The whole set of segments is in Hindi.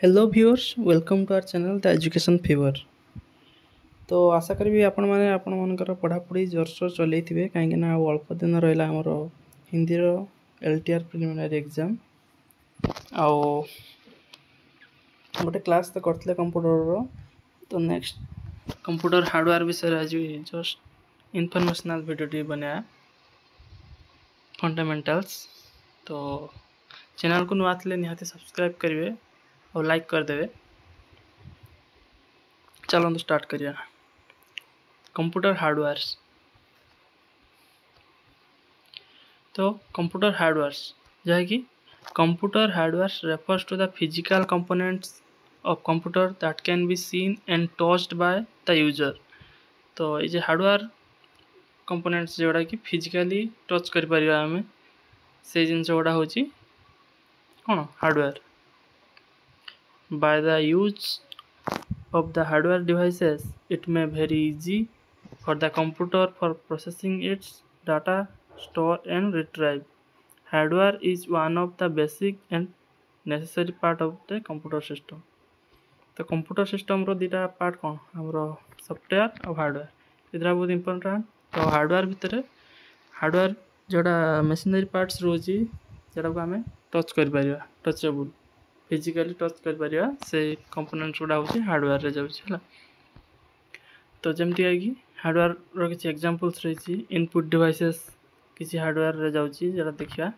Hello viewers welcome to our channel the education fever. तो आशा करी आपण माने आपण मानकर पढ़ापढ़ी जोरसोर चलैथिबे कहीं ना अल्प दिन रहा आमर हिंदी एलटीआर प्रिलिमिनरी एग्जाम आउ गोटे क्लास तो करते कंप्यूटर तो नेक्स्ट कंप्यूटर हार्डवेयर विषय आज जस्ट इनफॉर्मेशनल वीडियो बनाया फंडामेंटल्स। तो चैनल को नुआ थे निहाती सब्सक्राइब करेंगे और लाइक करदे। चलो स्टार्ट करिए। Computer hardwares. तो कंप्यूटर हार्डवेयर्स जहाँकि computer hardwares refers to the physical components of computer that can be seen and touched by the user. तो ये हार्डवेयर कंपोनेंट्स जोड़ा कि फिजिकली टच कर परिबा हमें से जिन गुड़ा हूँ कौन hardware by the use of the hardware devices. It may very easy for the computer for processing its data, store and retrieve. Hardware is one of the basic and necessary part of the computer system. तो कंप्यूटर सिस्टम रो दीटा पार्ट कौन हमरो सॉफ्टवेयर और हार्डवेयर इधर बहुत इंपोर्टेंट। तो हार्डवेयर भितर हार्डवेयर जोड़ा मशीनरी पार्ट्स रोजी जोड़ा को आम टच कर परिबा टचेबल फिजिकली टच कर परिबा से कंपोनेंट्स गुड़ा हूँ हार्डवेयर रे जाउछि। तो जमती कि हार्डवेयर रो किछि एग्जांपल्स रही इनपुट डिवाइसेस किसी हार्डवेयर रे जाउछि जरा देखिया।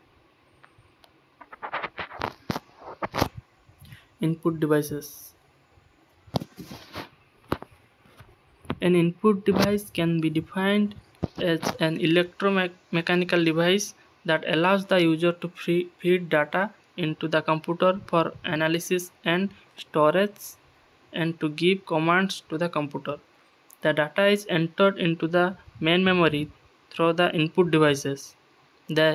Input devices an input device can be defined as an electromechanical device that allows the user to feed data into the computer for analysis and storage and to give commands to the computer. The data is entered into the main memory through the input devices. They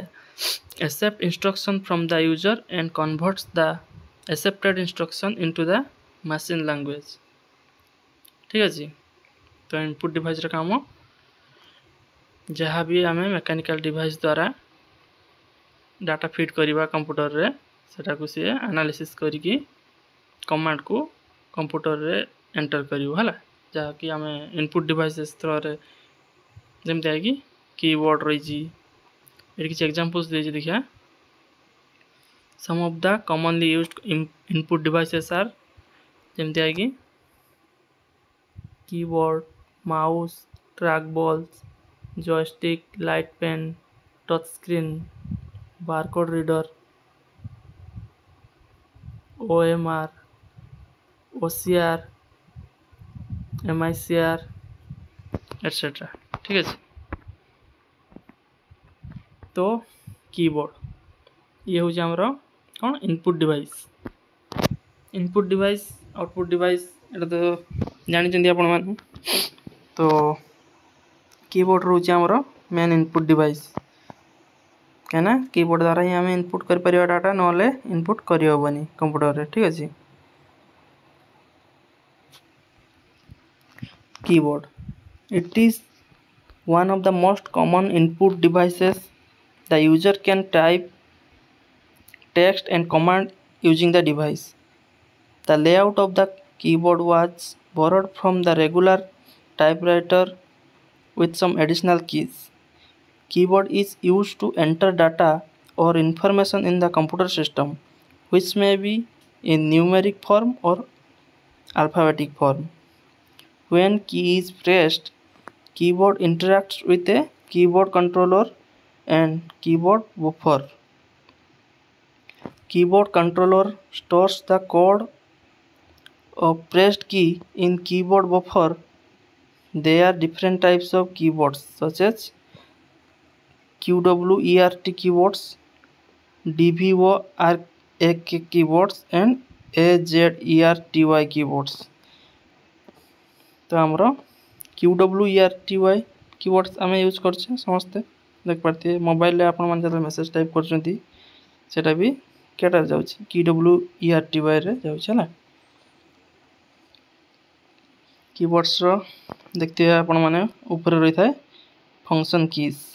accept instruction from the user and converts the accepted instruction into the machine language. ठीक है। तो इनपुट डिवाइस काम जहाँ भी आम मेकानिकल डिवाइस द्वारा डाटा फीड करवा कंप्यूटर रे सेटा को सी एनालिसिस करके कमांड को कंप्यूटर रे एंटर करियो हला जहाँ कि आम इनपुट डिवाइसेस थ्रो रे जमते है कि कीबोर्ड रही ये किसी एग्जांपल्स दे देखिए। Some of the commonly used input devices are जमते है कि keyboard mouse trackballs joystick light pen touch screen barcode reader OMR OCR MICR et cetera. ठीक है। तो कीबोर्ड ये हूँ आमर कौन इनपुट डिवाइस आउटपुट डिवाइस एटा तो जानी आपण मैंने। तो कीबोर्ड रोच आमर मेन इनपुट डिवाइस कहीं कीबोर्ड द्वारा ही आम इनपुट कर परिबा डाटा नले इनपुट करहबनी कंप्यूटर रे। ठीक अच्छे। Keyboard it is one of the most common input devices the user can type text and command using the device. The layout of the keyboard was borrowed from the regular typewriter with some additional keys. Keyboard is used to enter data or information in the computer system, which may be in numeric form or alphabetic form. When key is pressed, keyboard interacts with a keyboard controller and keyboard buffer. Keyboard controller stores the code of pressed key in keyboard buffer. There are different types of keyboards such as QWERT keyboards, DVORK keyboards and AZERTY keyboards. तो आमर QWERTY कीबोर्ड्स आम यूज कर समस्ते देख पारे मोबाइल रे आपण माने मेसेज टाइप कर भी केटा जाऊँ QWERTY रे जाऊँ। कीबोर्ड्स रो देखते हैं आपण माने ऊपर रही था function keys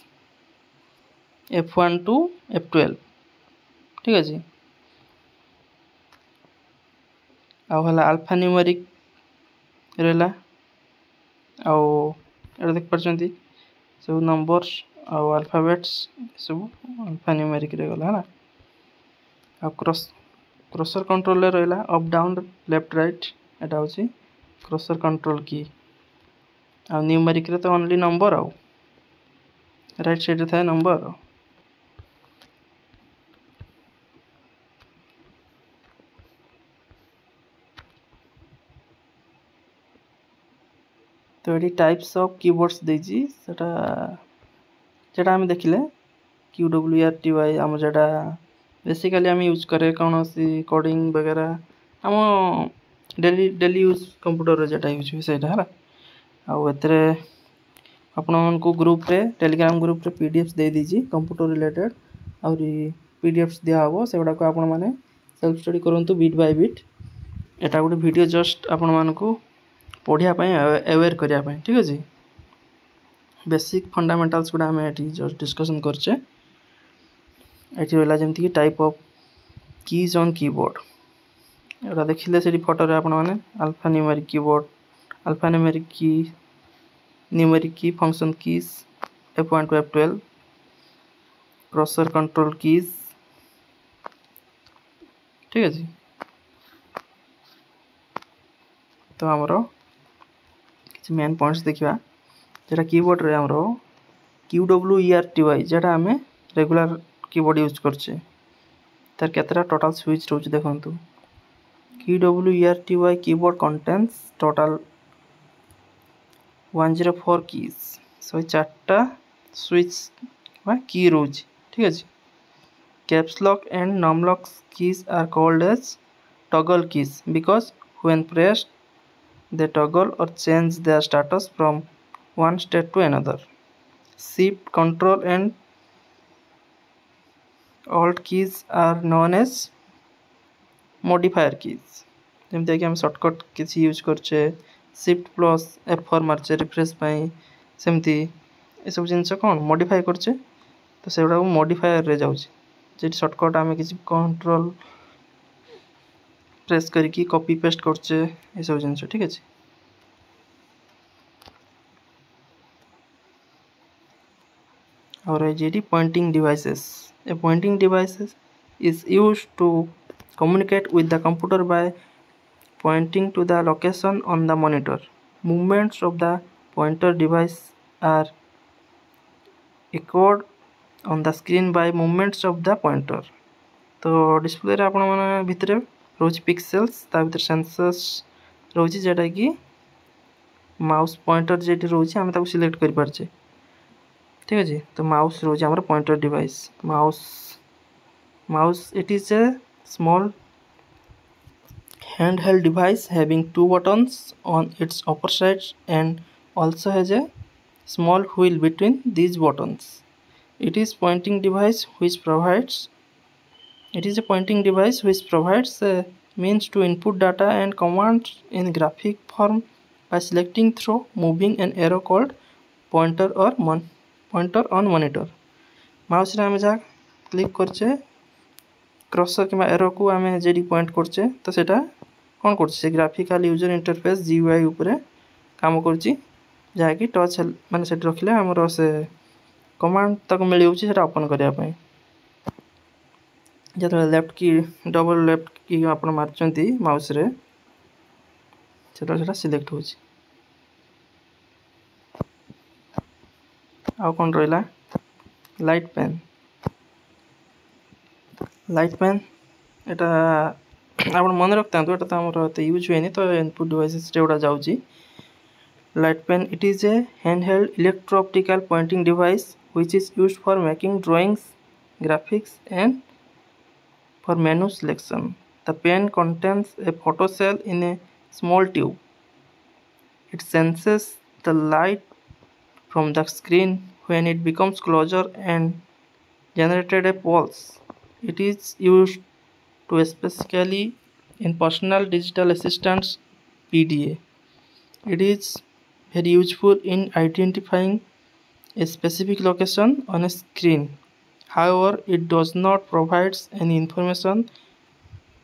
F1 to F12। ठीक अच्छे। आउ हला अल्फा न्यूमेरिक रहला आउ एटा देख परछंती सब नंबर्स आउ अल्फाबेट्स सब अल्फा न्यूमेरिक रे गला हला आ क्रसर कंट्रोल रे रहला अप डाउन लेफ्ट राइट एटा होची क्रसर कंट्रोल की आ न्यूमेरिक रे तो ओनली नंबर आउ राइट साइड रे थाए नंबर तो ये टाइप्स ऑफ कीबोर्ड्स देजी सेटा जेटा हम देखिले QWERTY आम जेटा बेसिकली आम यूज करे कौन सी कोडिंग वगैरह आम डेली यूज कंप्यूटर जेटा यूज हुए सेटा है आउ एतरे आपण को ग्रुप रे टेलीग्राम ग्रुप रे पीडीएफ्स दे दीजी कंप्यूटर रिलेटेड और पीडीएफ्स दिया हबो सेगुडा को आपण माने सेल्फ स्टडी करंतु बिट बाय बिट एटा गोटे वीडियो जस्ट आपण मान को पढ़िया अवेयर करिया ठीक अछि बेसिक फंडामेंटल्स गुडा हमें एटी जस्ट डिस्कशन करछे एटी होला जेमति कि type of keys on keyboard एटा देखिले सेठी फोटो रे आपण माने alphanumeric keyboard alphanumeric key function keys F1 to F12 cursor control keys ठीक अछि तो हमरो किछ मेन पॉइंट्स देखिबा जेटा कीबोर्ड रे हमरो QWERTY जेटा हमें रेगुलर कीबोर्ड यूज करछे तार केतरा टोटल स्विच रोज देखंतु QWERTY keyboard contains total 104 keys so चारटा स्विच की रोज ठीक अछि caps lock and num lock keys are called as toggle keys because when pressed they toggle or change their status from one state to another. Shift, Control and Alt keys are known as modifier keys. जेमति कि हम शॉर्टकट किसी यूज करछे शिफ्ट प्लस F4 मारछे रिफ्रेश पई सेमति ए सब जिंस कोन मॉडिफाई करछे तो सेगुडा मॉडिफायर रे जाउछे जे शॉर्टकट हम किसी कंट्रोल प्रेस करके कॉपी पेस्ट करछे ए सब जिंस ठीक अछि और JD pointing devices a pointing devices is used to communicate with the computer by pointing to the location on the monitor movements of the pointer device are echoed on the screen by movements of the pointer तो डिस्प्ले रे आपण माने भितरे रोज पिक्सेल्स ता भितर सेंसर्स रोजी जेटा कि माउस पॉइंटर जेटी रोजी हम ताको सिलेक्ट करि परछे ठीक अछि तो माउस रोजी हमर pointer device mouse it is a small handheld device having two buttons on its upper sides and also has a small wheel between these buttons it is a pointing device which provides a means to input data and commands in graphic form by selecting through moving an arrow called pointer on monitor mouse रे हम जा क्लिक करछे क्रसर किमा एरो को हमें जेडी पॉइंट करछे तो सेटा कोन करछे ग्राफिकल यूजर इंटरफेस जीयूआई ऊपर काम करछि जा कि टच माने सेट रखले हमरो से कमांड तक मिल जाउछि सेटा ओपन करिया पई जतो लेफ्ट की डबल लेफ्ट की आपण मारचंती माउस रे सेटा सिलेक्ट होछि आ कोन रहला लाइट पेन एटा आपण मन रखता तो एटा त हमर त यूज होएनी तो इनपुट डिवाइसेस रे उडा जाउची light pen it is a handheld electro optical pointing device which is used for making drawings graphics and for menu selection the pen contains a photocell in a small tube it senses the light from the screen when it becomes closer and generated a pulse it is used to specifically in personal digital assistants PDA it is very useful in identifying a specific location on a screen however it does not provide any information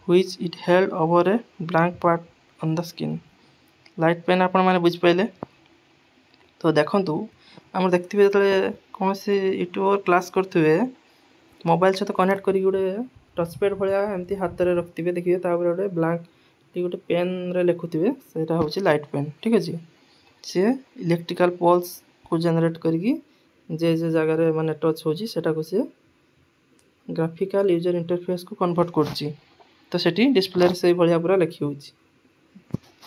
which it held over a blank part on the skin. Light pen आपण मैंने बुझिपारे। तो देखु आम देखिए जो कौन से यूट्यूबर क्लास करेंगे मोबाइल सहित कनेक्ट कर गोटे टचपैड भाया एमती हाथ में रखिए देखिए गोटे ब्लैंक गोटे पेन रे लिखुवे से हूँ लाइट पेन। ठीक अच्छे सी इलेक्ट्रिकल पल्स को जेनेट करी जे जगह माने टच हो सी ग्राफिकल यूजर इंटरफेस को कन्वर्ट कर तो सेठी डिस्प्ले से भाया पूरा लिखी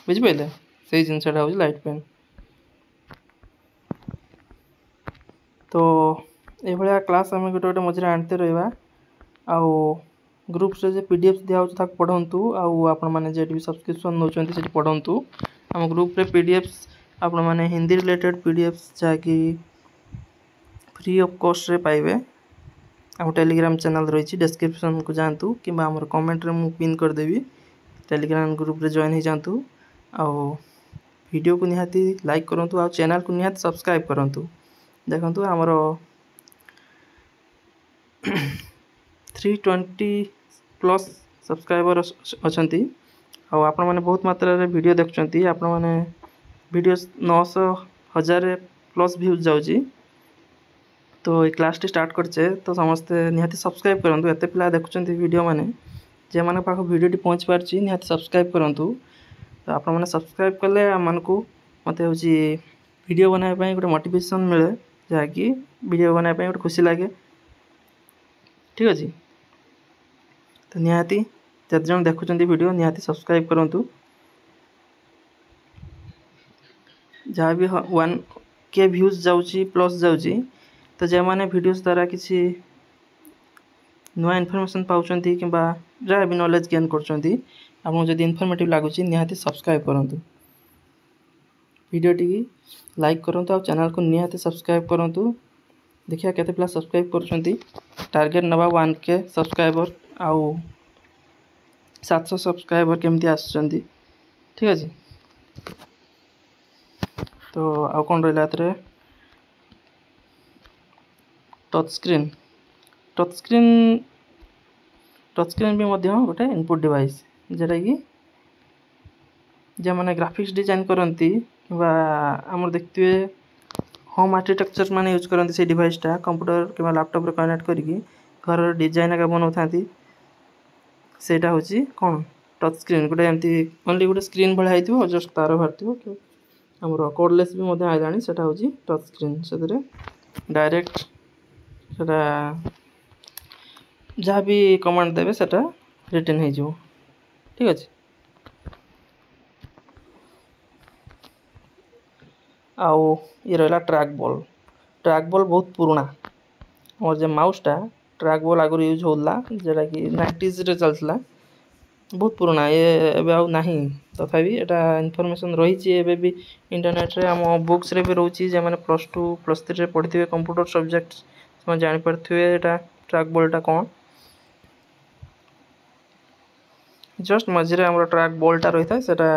बुझिपारे से जिनसा हूँ लाइट पेन। तो ये क्लास आम गोटे गोटे मझे आनते रहा आउ ग्रुप से जो पीडीएफ दिया पढ़ु आपण मैंने भी सब्सक्रिप्शन नौकरी पढ़ु आम ग्रुप रे पीडीएफ आपण मैंने हिंदी रिलेटेड पीडीएफ जहाँकि फ्री ऑफ कॉस्ट रे पाइबे। आम टेलीग्राम चैनल रही डिस्क्रिप्शन को जातु कि कमेंट रे मु पिन करदेवी टेलीग्राम ग्रुप रे जॉइन हो जातु आउ वीडियो को निहाती लाइक करूँ आ चैनल को निहाती सब्सक्राइब करूँ। देखु आमर 320 प्लस सब्सक्राइबर अच्छा आपण मैंने बहुत मात्रा रे वीडियो देखुं आपण मैंने वीडियो 900,000 प्लस व्यूज जाऊँगी। तो ये क्लास टी स्टार्ट करचे तो समस्ते निहाती सब्सक्राइब करूँ एत पिला देखुं वीडियो माने जे माने पाख वीडियो टी पहुँच पार्ची निहाती सब्सक्राइब करूँ। तो आपण मैंने सब्सक्राइब कले आमको मत हूँ वीडियो बनाने गोटे मोटिवेशन मिले जहाँकि वीडियो बनाने गोटे खुशी लगे। ठीक अच्छे तो निहाती जत जन देखुं वीडियो निहाती सब्सक्राइब करूँ जहाँ भी 1K व्यूज जाऊँगी प्लस जाऊँगी तो जे माने वीडियोस द्वारा किसी नुआ इनफॉरमेशन पाँच कि जहाँ भी नॉलेज गेन कर इनफॉर्मेटिव लगुच निहाती सब्सक्राइब करूँ वीडियो टी लाइक करूँ आ चैनल को निहाती सब्सक्राइब करूँ। देखिए केते पिला सब्सक्राइब कर टारगेट नवा 1K सब्सक्राइबर आउ 700 सब्सक्राइबर केमती आसुचंदी। ठीक अच्छे तो आउ कौन रहा टच स्क्रीन भी गोटे इनपुट डिवाइस जोटा कि जे मैंने ग्राफिक्स डिजाइन करती आम देखते होम आर्किटेक्चर माने यूज करते से डिवाइसटा कंप्यूटर कि लैपटॉप रे कनेक्ट करके घर डिजाइन एका बनाऊ था सेटा हूँ कौन टच स्क्रीन गोटे एमती ओनली गोटे स्क्रीन भाई होती जस्ट तार बाहर आमर कोडलेस भी आइलानी से हूँ टच स्क्रीन से डायरेक्ट से जहाँ भी कमांड देवे सेटा रिटर्न हो। ठीक अच्छे आउ ये रहा ट्रैक बॉल बहुत पुराना और जो माउसटा ट्रैक बॉल आगुरी यूज होता जोटा कि 90s रे चलता बहुत पुराना ये एबे आउ नहीं तथापि एटा इनफॉरमेशन रही एबे भी इंटरनेट रे आम बुक्स रे भी रोची जे माने +2 +3 रे पढ़िथिबे कंप्यूटर सब्जेक्ट से जानि परथिबे एटा ट्रैक बॉलटा कौन जस्ट मझे आम ट्रैक बॉलटा रही था सेटा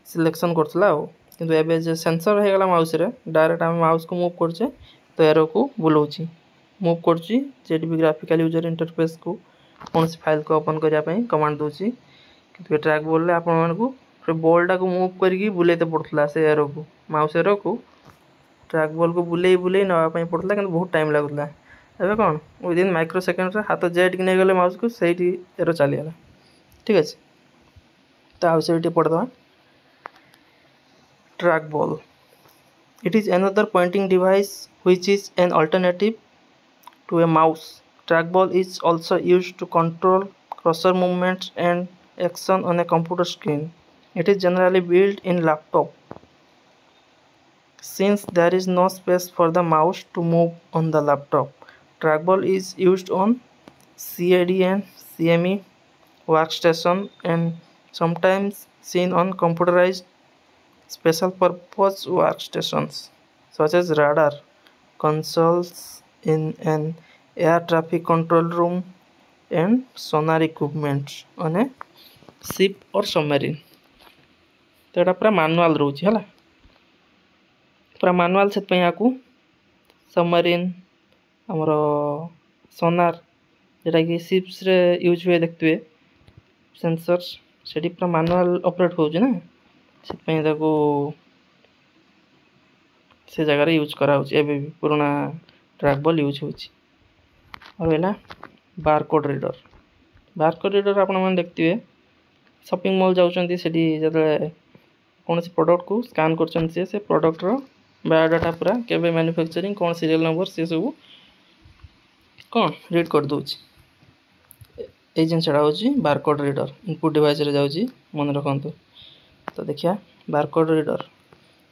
सिलेक्शन करथला किंतु एबे जे सेंसर हो गला माउस रे डायरेक्ट आम माउस को मूव करछे तो एरो को बुलाउची मूव करछी जेडी भी ग्राफिकल यूजर इंटरफेस को कौन सी फाइल को ओपन करने कमांड दूसरी कि ट्रैक बॉल आप बॉलटा को मूव करके बुलेते पड़ता से एरो को माउस एरो को ट्रैक बॉल को बुले बुले नापी पड़ता कि बहुत टाइम लगुला एवं कौन विदिन माइक्रो सेकेंड हाथ जेट नहीं गले माउस को सही एरो चलीगला। ठीक अच्छे तो आउ से पढ़ा track ball it is another pointing device which is an alternative to a mouse. Trackball is also used to control cursor movements and action on a computer screen. It is generally built in laptop since there is no space for the mouse to move on the laptop. Trackball is used on CAD and CME workstation and sometimes seen on computerized special purpose workstations such as radar consoles in an air traffic control room and sonar equipment on a ship or submarine। तो यहाँ पूरा मैनुअल रोचे है पूरा मैनुअल से यहाँ सबमरीन आमर सोनार जोटा कि शिप्स रे यूज हुए देखते सेंसर से पूरा मैनुअल ऑपरेट होउछि ना से से जगह यूज करा भी पुराना ट्रैक बॉल यूज होउछि। और है बारकोड रीडर आपण मैंने देखते शॉपिंग मॉल जाउछन्ती सेठी जतले कौन सी प्रोडक्ट को स्कैन कर से प्रोडक्ट रो बायोडाटा पूरा केबे मैन्युफैक्चरिंग कौन सीरियल नंबर से सब कौन रीड कर दूची। ये जिनसा हूँ बारकोड रीडर इनपुट डिवाइस रे जाउची मन रखंतु। तो देखिए barcode reader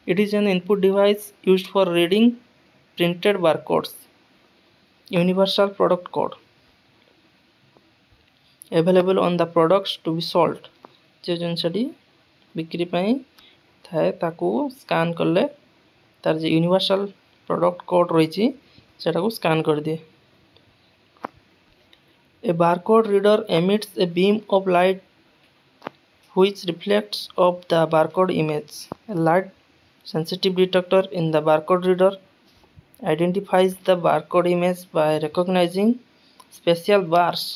it is an input device used for reading printed barcodes universal product code available on the products to be sold. जो जिनसटी बिक्री पाई थाए ताकू स्कैन करले तार जो यूनिवर्सल प्रोडक्ट कोड रही को स्कैन कर दिए। A barcode reader emits a beam of light which reflects off the barcode image. A light sensitive detector in the barcode reader identifies the barcode image by recognizing special bars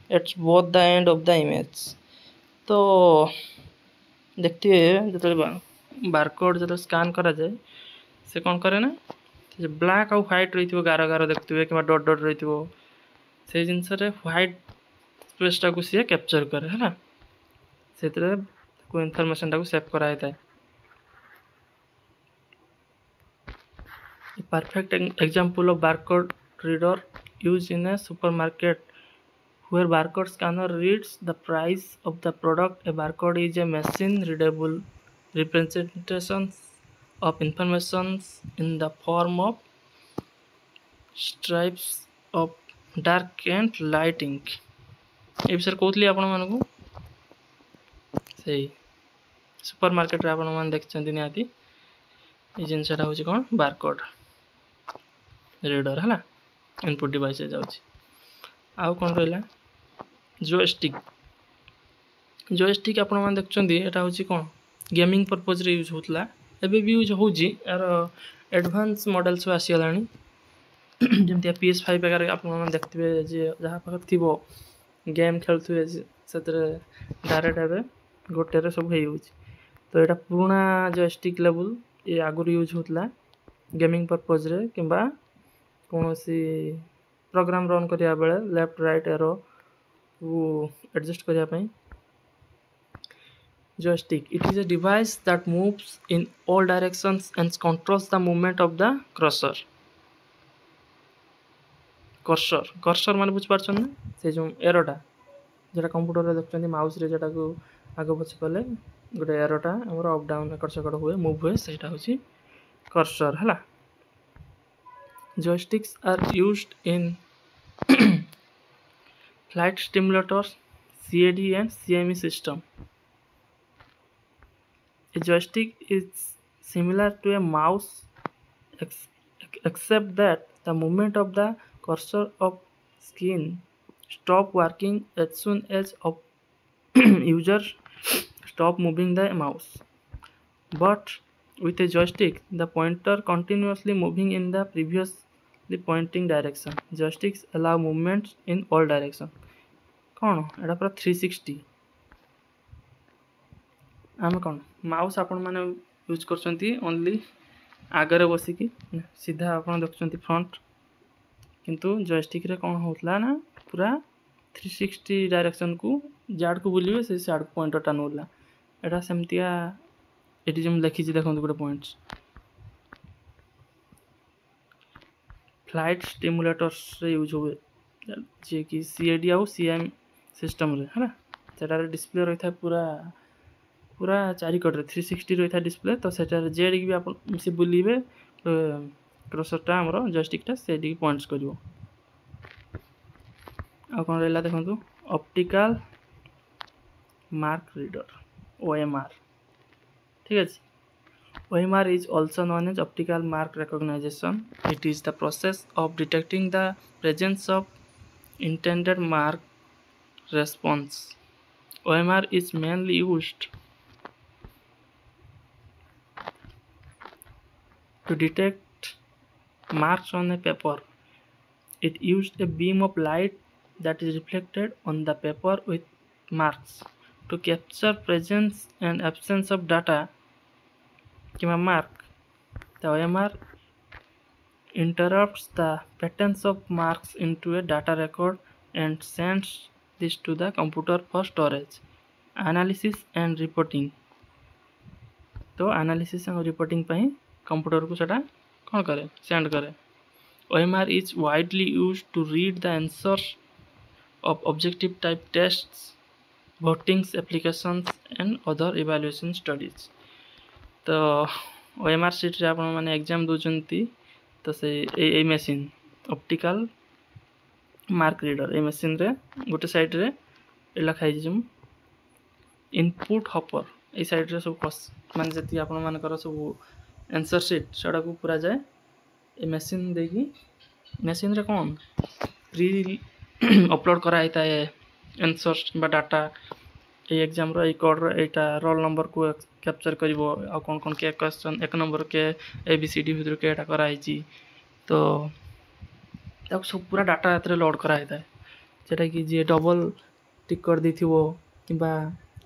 at both the end of the image. तो देखते हैं जो बारकोड जो स्कैन करा जाए से कौन करे ना ब्लैक आउ व्हाइट रही गार गार देखते हुए कि डट डट रही से जिनस व्हाइट स्पेसटा को सी कैप्चर करे है से इनफॉरमेशन टाक सेव कराई था। Perfect example of barcode reader use in A supermarket where barcode scanner reads the price of the product. A barcode is a machine readable representation of information in the form of stripes of dark and light ink. ए विषय कहली आपण मानकू से सुपरमार्केट रे आपण मान देखछन्ती निहाती ए जिनसटा होची कोन बारकोड रीडर हला इनपुट डिवाइस से जाउची। आउ कौन रहा जोयस्टिक आपण मैंने देखते यहाँ हूँ कौन गेमिंग पर्पज रे यूज होता एवं भी यूज हो यार एडवांस मॉडल सब आसीगला जमी PS5 वगैरह आप देखते जहाँ पाखे थी गेम खेलुए से डायरेक्ट एवं गोटे सब हो। तो यहाँ पुराना जोयस्टिक लेवल ये आगुरी यूज होता गेमिंग पर्पज रे कि कौन सी प्रोग्राम रन करिया बेले लेफ्ट राइट एरो वो एडजस्ट करिया पई। joystick it is a device that moves in all directions and controls the movement of the cursor माने बुझ पारछन ना से जो एरोटा जेटा कंप्यूटर रे देखछन माउस रे जेटा को आगो पछ कले गोटे एरोटा हमर अप डाउन एकड़ सकड़ हुए मूव हुए सेटा होची कर्सर हला। joysticks are used in flight simulators, CAD and CME system. A joystick is similar to a mouse except that the movement of the cursor of screen stop working as soon as user stop moving the mouse. But with a joystick, the pointer continuously moving in the previously pointing direction. Joysticks allow movements in all directions. कौन एटा पूरा 360 आम कौन माउस आपण मैंने यूज कर ओनली आगे बसिकी सीधा आप देखुं फ्रंट किंतु जॉयस्टिक रे कौन होता ना पूरा 360 डायरेक्शन को जाड़ को बुलिए से साइड पॉइंटरटा नौला एटा सेमतिया एटी जो लिखी देखो गोटे पॉइंट्स फ्लाइट स्टिमुलेटर्स रे यूज हुए जे कि CAD आउ CM सिस्टम रे है ना सेटा डिस्प्ले रही था पूरा पूरा चारिकट 360 रही था डिस्प्ले। तो सेटा जेड भी आप से बुलिबे क्रसरटा हमर जॉयस्टिकटा सेडी पॉइंट्स करिवो। आ कोन रहला देखंतु ऑप्टिकल मार्क रीडर OMR ठीक है। OMR is also known as optical mark recognition. It is the process of detecting the presence of intended mark response. OMR is mainly used to detect marks on a paper. It used a beam of light that is reflected on the paper with marks to capture presence and absence of data किंवा mark. The OMR interrupts the patterns of marks into a data record and sends this to the computer for storage, analysis and reporting. तो analysis and reporting ପାଇଁ कंप्यूटर को सेटा कौन करे सेंड करे. OMR is widely used to read the answers of objective type tests, voting applications and other evaluation studies. तो OMR सीट रे आपण माने एग्जाम दोचंती तो से ए मशीन ऑप्टिकल मार्क रीडर ए मशीन रे गोटे साइड रे लिखा है जम इनपुट हॉपर ए साइड रे सब माने जति आपण मानकर सब आंसर शीट सेडा को पूरा जाए ए मशीन देगी मशीन रे कोन प्री अपलोड करा होता है आंसर्स बा डाटा ए एग्जाम रो ए कोड रो एटा रोल नंबर को कैप्चर करिवो आ कोन कोन के क्वेश्चन एक नंबर के एबीसीडी भितर के एटा करा आइची तो ताको सब पूरा डाटा एतरे लोड करा होता है जेटा कि जे डबल टिक कर दिथिवो किबा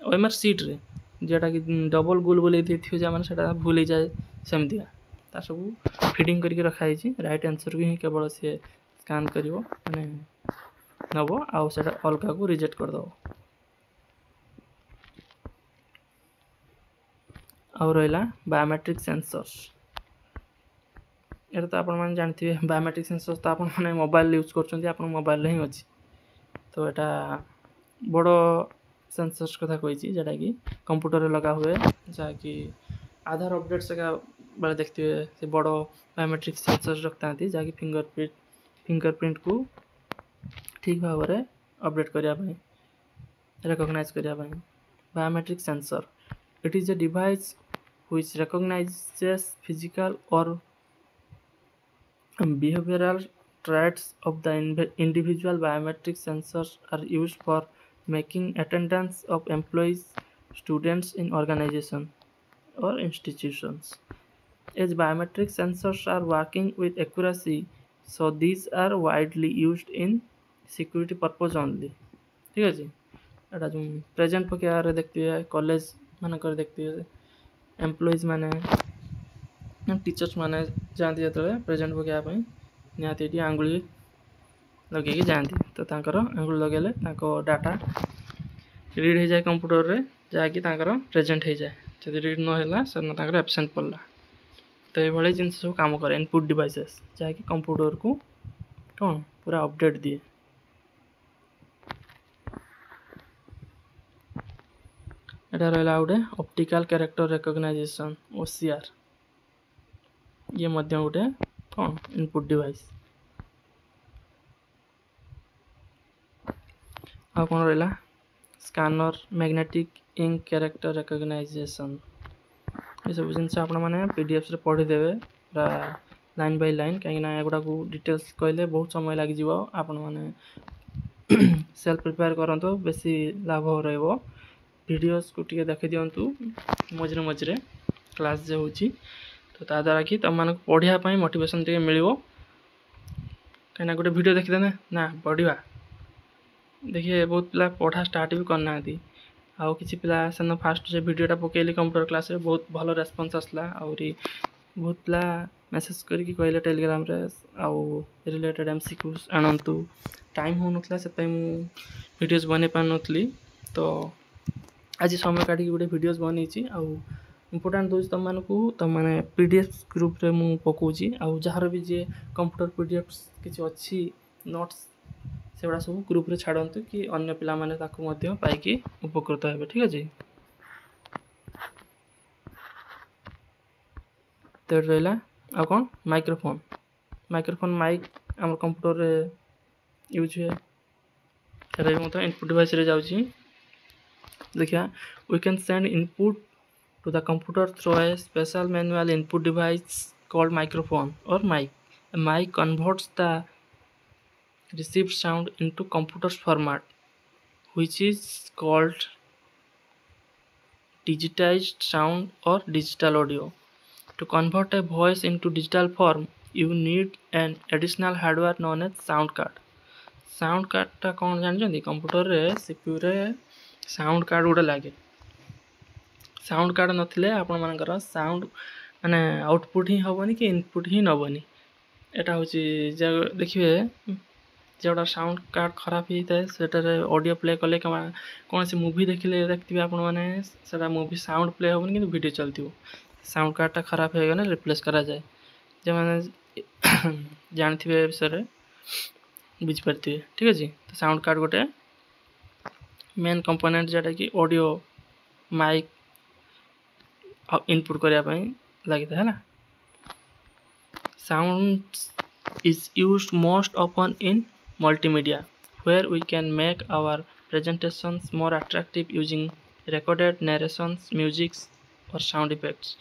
ओएमआर सीट रे जेटा कि डबल गोल बोले दिथियो जे माने सेटा भूल जाए सेमतिया ता सब फीडिंग करके रखा आइची राइट आंसर भी केवल से स्कैन करिवो माने नबो आ सेटा अलगा को रिजेक्ट कर दो. और रहा बायोमेट्रिक सेंसर्स ये तो आप जानते हैं बायोमेट्रिक सेंसर्स तो आप मोबाइल यूज कर मोबाइल ही अच्छी तो यहाँ बड़ सेंसर्स कथा कही जेटा कि कंप्यूटर लगा हुए जहाँकि आधार अपडेट से बेले देखते हुए से बड़ बायोमेट्रिक सेंसर्स रखता जहाँकि फिंगरप्रिंट को ठीक भाव में अपडेट करने रिकॉग्नाइज करने. Biometric sensor it is a device which recognizes physical or behavioral traits of the individual. Biometric sensors are used for making attendance of employees, students in organizations or institutions. As biometric sensors are working with accuracy, so these are widely used in security purpose only. ठीक है जी. एटा जो प्रेजेंट पकेया रे देखते हैं कॉलेज मान कर देखते हैं एम्प्लॉइज माने टीचर्स माने जानती जो प्रेजेंट पकेया निहाती आंगुली लगे जाती तो तांकर आंगुली लगेले डाटा रीड हो जाए कंप्यूटर रे जाकि प्रेजेंट हो जाए जब रीड नहला से एब्सेंट पड़ला तो ये जिन सब काम करे इनपुट डिवाइसेस जहाँकि कंप्यूटर को कौन पूरा अपडेट दिए. एटा रहा गोटे ऑप्टिकल कैरेक्टर रिकॉग्नाइजेशन OCR ये मध्य गोटे कौन इनपुट डिवाइस. आ कौन रहा scanner magnetic ink character recognition ये सब जिन आप पीडीएफ पढ़ीदेवे पूरा लाइन बाय लाइन कहीं एगुड़ा को डिटेल्स कहले बहुत समय लग आपण मैंने सेल्फ प्रिपेयर करंतु बेसी लाभ रहिबो. वीडियोस को टिके देखि दियंतु मझरे मझरे क्लास जे होची तो ता द्वारा कि तुम मानक पढ़िया पई मोटिवेशन टिके मिलिवो कहीं गोटे वीडियो देखि देने ना पढ़िया देखिए बहुत पिला पढ़ा स्टार्ट भी करना आउ किसी पिला सेन फास्ट जे वीडियोटा पकेली कंप्यूटर क्लास रे बहुत भलो रेस्पॉन्स आसला और बहुत पिला मेसेज करके कहले टेलीग्राम रे आउ रिलेटेड एमसीक्यूज आनंतु टाइम हो नथला से पई मु वीडियोस बने पान नथली तो आज समय काटी गोटे वीडियोस बनी आउ इम्पोर्टाट दूसरी तुम मानक तुम मैंने पीडीएफ ग्रुप रे मु पकाउची आउ जार भी जे कंप्यूटर पीडीएफ किसी अच्छी नोट्स से गुड़ा सब ग्रुप रे छाड़तु कि अन्य पिला माने ताकू मध्य पाइकी उपकृत हेबे. ठीक अछि. तो रहा आ कौन माइक्रोफोन माइक आम कंप्यूटर रे यूज हुए सेटा भी मतलब इनपुट डिवाइस रे जाउची. देखिए we can send input to the computer through a special manual input device called microphone or mic. A mic converts the received sound into computer's format which is called digitized sound or digital audio. To convert a voice into digital form you need an additional hardware known as sound card. Sound कार्डटा कौन जानते कंप्यूटर रे सीपीयू रे साउंड कार्ड गोटे लगे साउंड कार्ड नथिले आपण मानकर साउंड माने आउटपुट ही हेनी कि इनपुट ही नबनी एटा हूँ देखिए जोटा साउंड कार्ड खराब होता है सेटार ऑडियो प्ले कले कौन से मूवी देखिले देखिए आपण मैंने सेटा मूवी साउंड प्ले हेनी कि वीडियो चलती साउंड कार्डटा खराब हो गले रिप्लेस करा जाए जो मैंने जानते विषय बुझीपारे ठीक अच्छे। तो साउंड कार्ड गोटे मेन कंपोनेंट जोटा कि ऑडियो माइक इनपुट करने लगी है। Sounds is used most often in multimedia, where we can make our presentations more attractive using recorded narrations, music, or sound effects.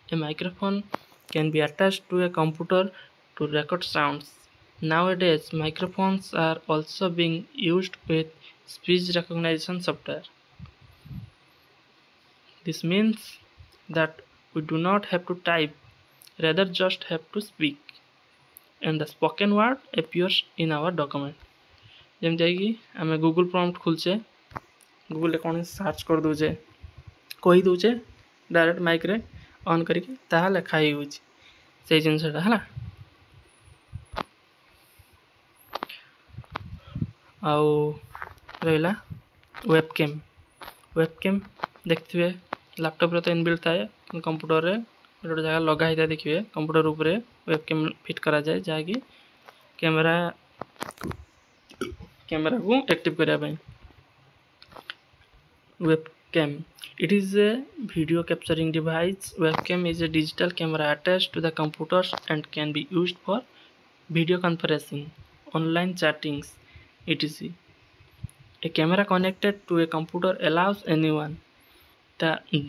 A microphone can be attached to a computer to record sounds. Nowadays, microphones are also being used with speech recognition software. This means that we do not have to type, rather just have to speak, and the spoken word appears in our document. जमती कि आम गूगल प्रॉम्प्ट खोलचे गूगल कौन सर्च कर दूचे कही दूचे डायरेक्ट माइक रे ऑन करके ताहा लिखा ही होची से जिनसटा है आउ रहिला वेबकैम देखिए लैपटॉप रे तो इनबिल्ट थाए कंप्यूटर रे गोटे जगह लगा ही देखिए कंप्यूटर उपरे वेबकैम फिट करा जाए जहाँकि कैमरा को एक्टिव करने webcam it is a video capturing device. Webcam is a digital camera attached to the computers and can be used for video conferencing, online chattings etc. A camera connected to a computer allows anyone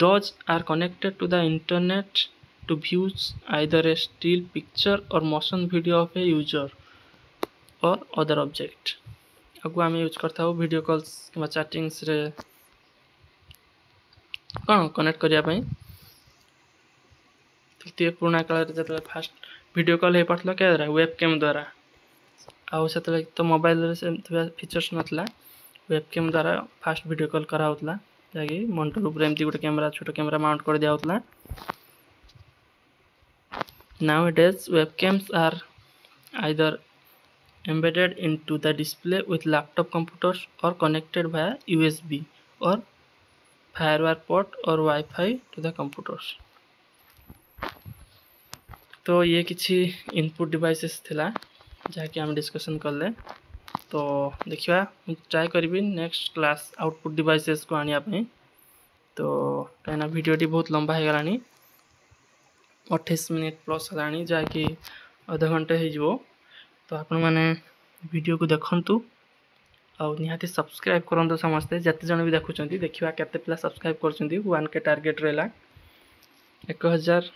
those are connected to the internet to view either a still picture or motion video of a user or other object. आगु आम यूज करता हूँ वीडियो कॉल्स कि चैटिंग्स रे कौन कनेक्ट करने पुराना काल जो फास्ट वीडियो कॉल हो पार्ला क्या द्वारा वेबकैम द्वारा आउ से तो मोबाइल फीचर्स नाला वेबकैम द्वारा फास्ट वीडियो कॉल कराला जहाँकि मॉनिटर ऊपर एमती गोटे कैमरा छोट कैमरा माउंट कर दिया होता। Nowadays webcams are either embedded into the display with laptop computers or connected via USB or firewire port or Wi-Fi to the computers. तो ये किसी इनपुट डिवाइसेस थिला जहाँकि आम डिस्कसन कले। तो देखिए ट्राए करी नेक्स्ट क्लास आउटपुट डिवाइसेस को आने तो कहीं वीडियोटी बहुत लंबा हो गलानी 28 मिनट प्लस है जहाँकि अध घंटे हो। तो आपण मैंने वीडियो को देखंतु आउ निहाती सब्सक्राइब करंतु समस्ते जते जन भी देखुं देखा केते पिला सब्सक्राइब कर 1K टार्गेट रहा 1000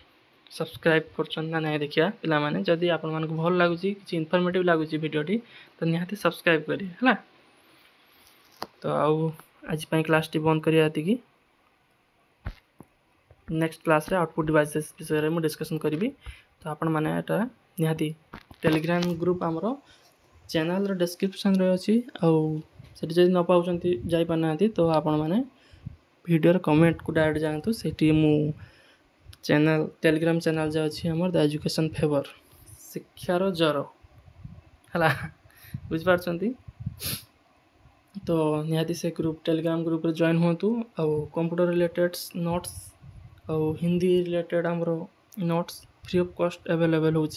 सब्सक्राइब कर ना देखिया पिला माने जदि आपण मन को भल लागुची किछि इन्फॉर्मेटिव लागुची वीडियोटी तो निहाती सब्सक्राइब करी हला। तो आउ आज पई क्लास टी बंद करिया कि नेक्स्ट क्लास रे आउटपुट डिवाइसेस विषय रे मु डिस्कशन करी। तो आपण माने एटा निहाती टेलीग्राम ग्रुप हमरो चैनल रो डिस्क्रिप्शन रे अछि आउ सेठी जदि न पाउचंती जाई पाना तो आपण माने वीडियो रे कमेंट को डायरेक्ट जानतु सेठी मु चैनल टेलीग्राम चैनल जो अच्छी आमर द एजुकेशन फेवर शिक्षार जर है बुझिपार। तो निहाती से ग्रुप टेलीग्राम ग्रुप रे जॉइन हूँ आउ कंप्यूटर रिलेटेड नोट्स आउ हिंदी रिलेटेड आमर notes free of cost available हो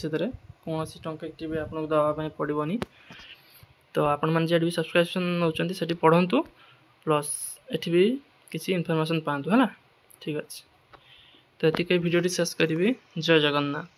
कौन सी टंका कि भी आपको दवाई पड़ोनी। तो आपण मैंने जेड भी सब्सक्रिप्शन नौकरी से पढ़ु प्लस एटी भी किसी इनफॉरमेशन पातु है ठीक अच्छे। तो ये वीडियो शेष करी। जय जगन्नाथ।